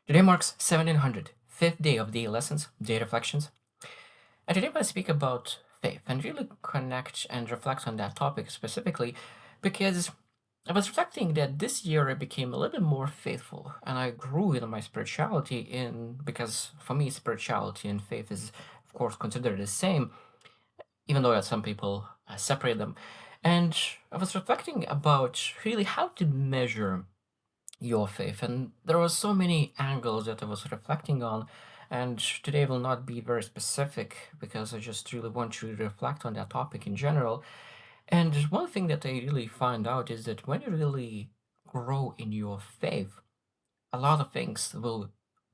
Today marks 1700, fifth day of daily lessons, day reflections. And today I'm going to speak about faith and really connect and reflect on that topic specifically because I was reflecting that this year I became a little bit more faithful and I grew in my spirituality in because for me spirituality and faith is of course considered the same, even though some people separate them. And I was reflecting about really how to measure your faith. And there were so many angles that I was reflecting on. And today will not be very specific because I just really want you to reflect on that topic in general. And one thing that I really find out is that when you really grow in your faith, a lot of things will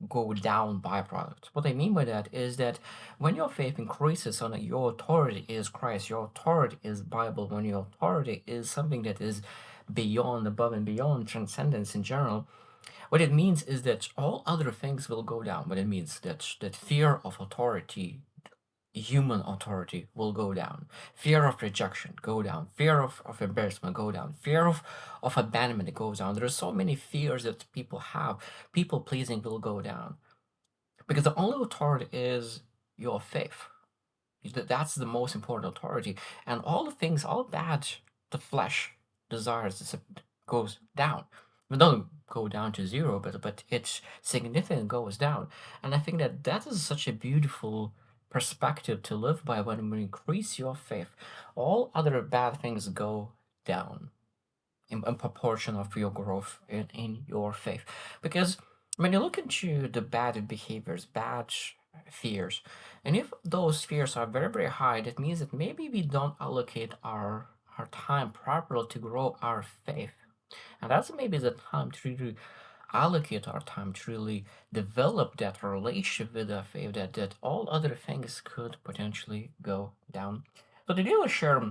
go down byproduct. What I mean by that is that when your faith increases on your authority is Christ, your authority is Bible, when your authority is something that is beyond, above and beyond transcendence in general, what it means is that all other things will go down. What it means that fear of authority, human authority, will go down. Fear of rejection go down. Fear of embarrassment go down. Fear of abandonment goes down. There are so many fears that people have. People pleasing will go down because the only authority is your faith. That's the most important authority, and all the things, all that the flesh desires goes down. It don't go down to zero, but its significant goes down. And I think that that is such a beautiful perspective to live by. When you increase your faith, all other bad things go down in proportion of your growth in your faith. Because when you look into the bad behaviors, bad fears, and if those fears are very, very high, that means that maybe we don't allocate our time properly to grow our faith. And that's maybe the time to really allocate our time to really develop that relationship with our faith, that all other things could potentially go down. So today we'll share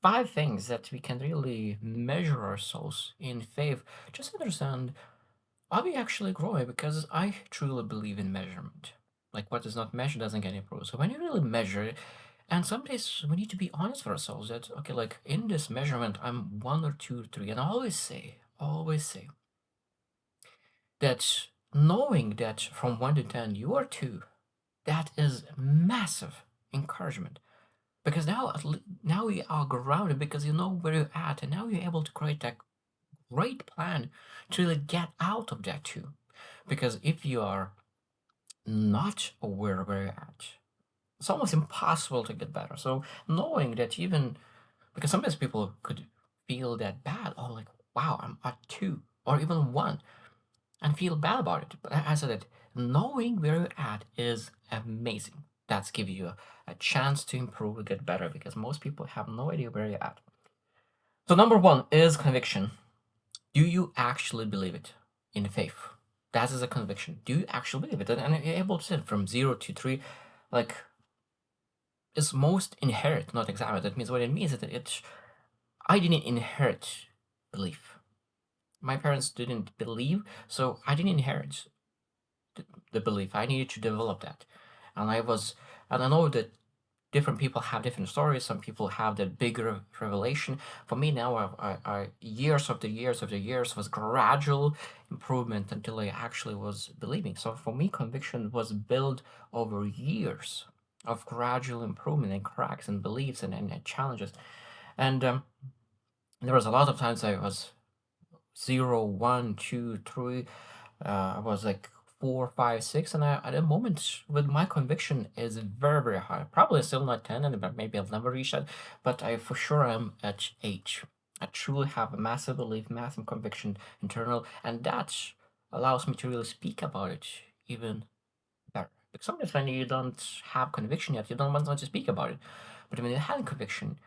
five things that we can really measure ourselves in faith. Just understand, are we actually growing? Because I truly believe in measurement. Like what is not measured doesn't get improved. So when you really measure it, and some days we need to be honest with ourselves that okay, like in this measurement, I'm one or two, three, and I always say that knowing that from 1 to 10 you are two, that is massive encouragement because now you are grounded because you know where you're at, and now you're able to create that great plan to really get out of that too. Because if you are not aware where you're at, it's almost impossible to get better. So knowing that even because sometimes people could feel that bad, or like, wow, I'm at two or even one, and feel bad about it. But as I said, knowing where you're at is amazing. That's give you a chance to improve and get better because most people have no idea where you're at. So number one is conviction. Do you actually believe it in faith? That is a conviction. Do you actually believe it? And you're able to say from 0 to 3, like it's most inherit, not examine. That means what it means is that it's I didn't inherit belief. My parents didn't believe, so I didn't inherit the belief. I needed to develop that. And I know that different people have different stories. Some people have the bigger revelation. For me now, years of the years was gradual improvement until I actually was believing. So for me, conviction was built over years of gradual improvement and cracks and beliefs and challenges. And there was a lot of times I was 0, 1, 2, 3. I was like 4, 5, 6, and at the moment with my conviction is very, very high. Probably still not 10, and maybe I'll never reach that, but I for sure am at 8. I truly have a massive belief, massive conviction internal, and that allows me to really speak about it even better. Because sometimes when you don't have conviction yet, you don't want to speak about it. But when you have conviction,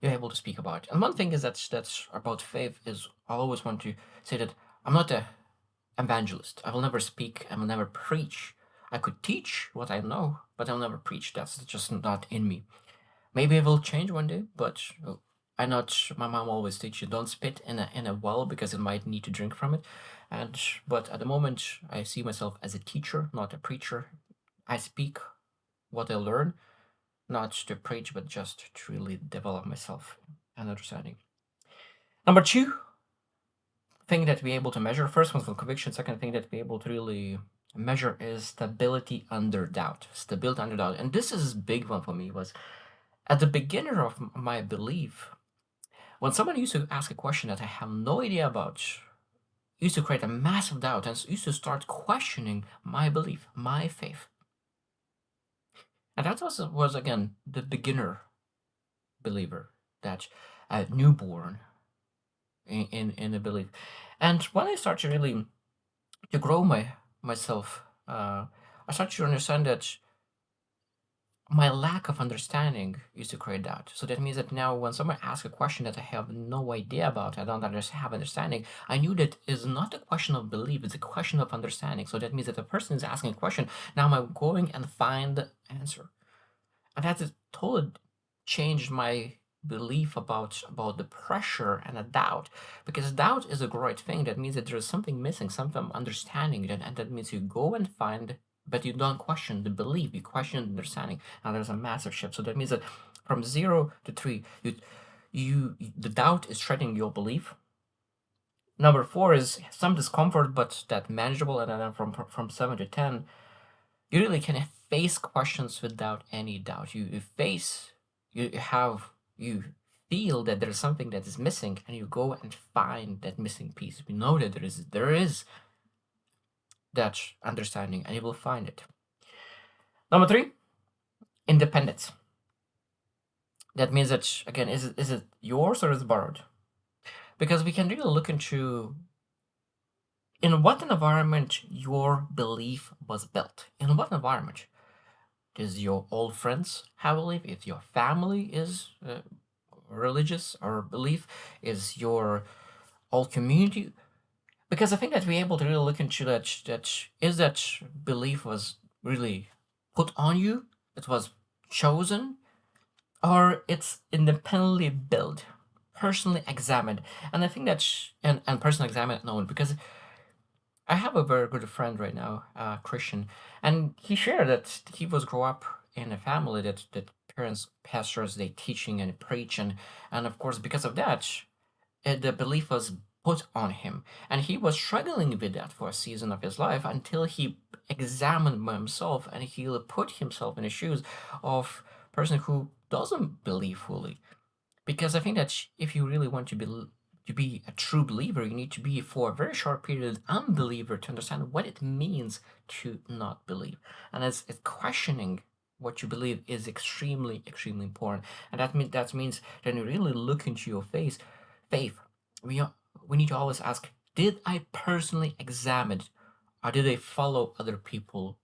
you're able to speak about it. And one thing is that's about faith is I always want to say that I'm not a evangelist. I will never speak. I will never preach. I could teach what I know, but I'll never preach. That's just not in me. Maybe it will change one day, but I not. My mom always teach you don't spit in a well because it might need to drink from it. And but at the moment, I see myself as a teacher, not a preacher. I speak what I learn, not to preach, but just to really develop myself and understanding. Number two, thing that we're able to measure, first one's for conviction, second thing that we're able to really measure is stability under doubt. Stability under doubt. And this is a big one for me, was at the beginning of my belief, when someone used to ask a question that I have no idea about, used to create a massive doubt and used to start questioning my belief, my faith. And that was again the beginner believer, that newborn in a belief. And when I started really to grow myself, I started to understand that my lack of understanding used to create doubt. So that means that now when someone asks a question that I have no idea about, I don't have understanding, I knew that is not a question of belief, it's a question of understanding. So that means that the person is asking a question, now I'm going and find the answer. And that has totally changed my belief about the pressure and a doubt, because doubt is a great thing. That means that there's something missing, something understanding, and that means you go and find, but you don't question the belief, you question the understanding. Now there's a massive shift. So that means that from 0 to 3, the doubt is threatening your belief. Number 4 is some discomfort, but that manageable, and then from 7 to 10, you really can face questions without any doubt. You feel that there's something that is missing, and you go and find that missing piece. We know that there is that understanding, and you will find it. Number 3, independence. That means that, again, is it yours or is it borrowed? Because we can really look into in what environment your belief was built. In what environment? Does your old friends have a belief? If your family is religious or belief, is your old community? Because I think that we're able to really look into that belief was really put on you, it was chosen, or it's independently built, personally examined. And I think that's and personally examined known, because I have a very good friend right now, Christian, and he shared that he was grow up in a family that parents, pastors, they teaching and preach, and of course because of that, the belief was put on him, and he was struggling with that for a season of his life until he examined himself and he put himself in the shoes of person who doesn't believe fully. Because I think that if you really want to be a true believer, you need to be for a very short period unbeliever to understand what it means to not believe. And it's questioning what you believe is extremely, extremely important. And that means that you really look into your faith. We are, we need to always ask, did I personally examine it, or did I follow other people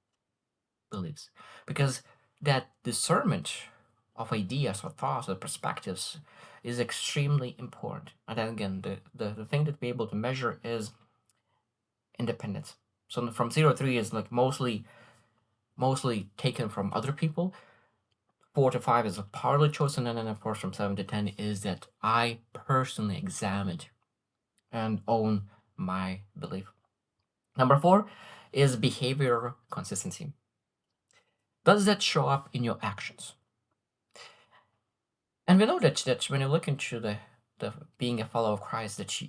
beliefs? Because that discernment of ideas or thoughts or perspectives is extremely important. And then again, the thing that we're able to measure is independence. So from 0 to 3 is like mostly taken from other people. 4 to 5 is partly chosen, and then of course from 7 to 10 is that I personally examined and own my belief. Number 4 is behavior consistency. Does that show up in your actions? And we know that when you look into the being a follower of Christ, that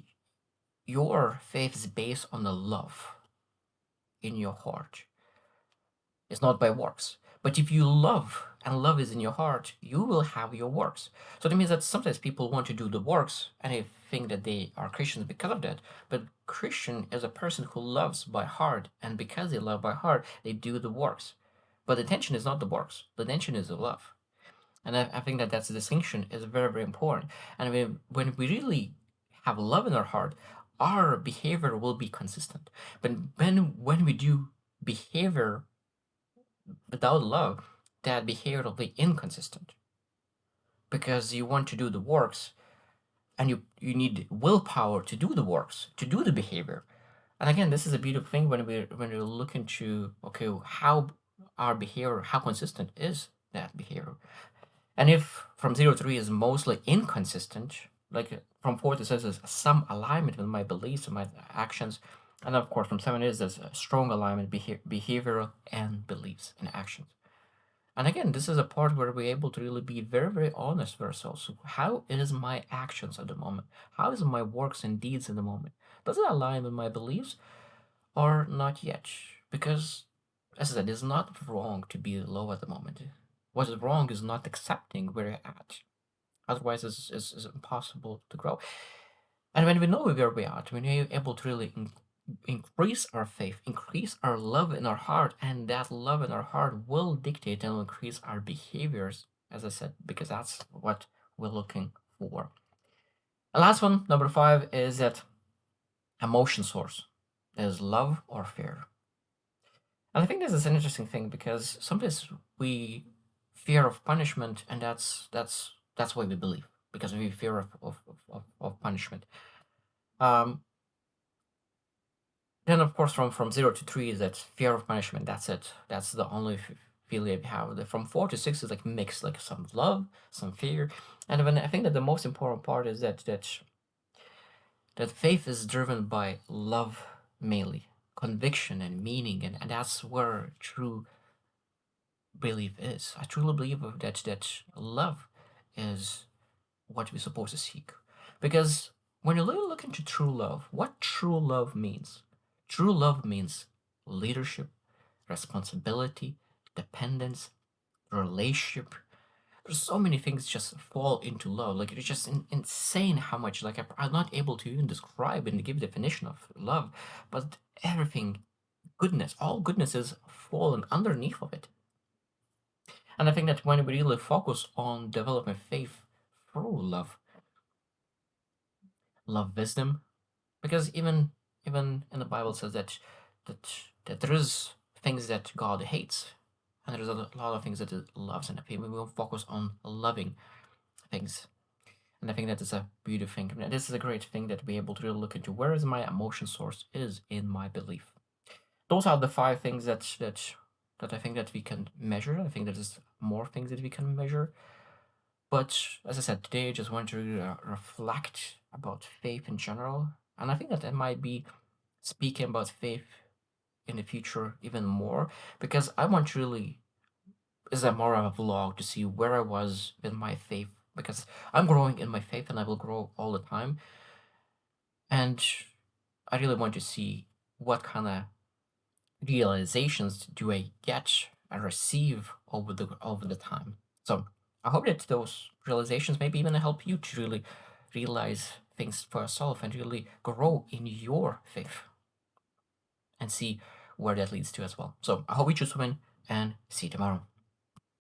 your faith is based on the love in your heart. It's not by works. But if you love and love is in your heart, you will have your works. So that means that sometimes people want to do the works and they think that they are Christians because of that. But Christian is a person who loves by heart, and because they love by heart, they do the works. But the intention is not the works. The intention is the love. And I think that that's a distinction is very, very important. And when we really have love in our heart, our behavior will be consistent. But when we do behavior without love, that behavior will be inconsistent, because you want to do the works, and you need willpower to do the works, to do the behavior. And again, this is a beautiful thing when we look into, okay, how our behavior, how consistent is that behavior. And if from 0 to 3 is mostly inconsistent, like from 4 to 6 is some alignment with my beliefs and my actions, and of course from 7 is there's a strong alignment, behavioral and beliefs and actions. And again, this is a part where we're able to really be very, very honest with ourselves. How is my actions at the moment? How is my works and deeds in the moment? Does it align with my beliefs or not yet? Because, as I said, it's not wrong to be low at the moment. What is wrong is not accepting where you're at. Otherwise, it's impossible to grow. And when we know where we are, when we're able to really increase our faith, increase our love in our heart, and that love in our heart will dictate and will increase our behaviors, as I said, because that's what we're looking for. The last one, number 5, is that emotion source is love or fear. And I think this is an interesting thing because sometimes we fear of punishment, and that's why we believe, because we fear of punishment. Um, then of course from 0 to 3 is that fear of punishment. That's it. That's the only feeling I have. From 4 to 6 is like mixed, like some love, some fear, and then I think that the most important part is that faith is driven by love mainly, conviction and meaning, and that's where true belief is. I truly believe that love is what we're supposed to seek. Because when you really look into true love, what true love means? True love means leadership, responsibility, dependence, relationship. There's so many things just fall into love. Like it's just insane how much. Like I'm not able to even describe and give definition of love, but everything, goodness, all goodness is fallen underneath of it. And I think that when we really focus on developing faith through love, love wisdom, because even in the Bible says that that there is things that God hates, and there's a lot of things that it loves, and if we will focus on loving things, and I think that is a beautiful thing. And this is a great thing that we're able to really look into where is my emotion source is in my belief. Those are the 5 things that I think that we can measure. I think that there's more things that we can measure. But as I said, today I just want to reflect about faith in general. And I think that I might be speaking about faith in the future even more because I want to really, is a more of a vlog to see where I was in my faith because I'm growing in my faith and I will grow all the time. And I really want to see what kind of realizations do I get and receive over the time. So I hope that those realizations maybe even help you to really realize things for yourself and really grow in your faith and see where that leads to as well. So I hope you choose to win and see you tomorrow.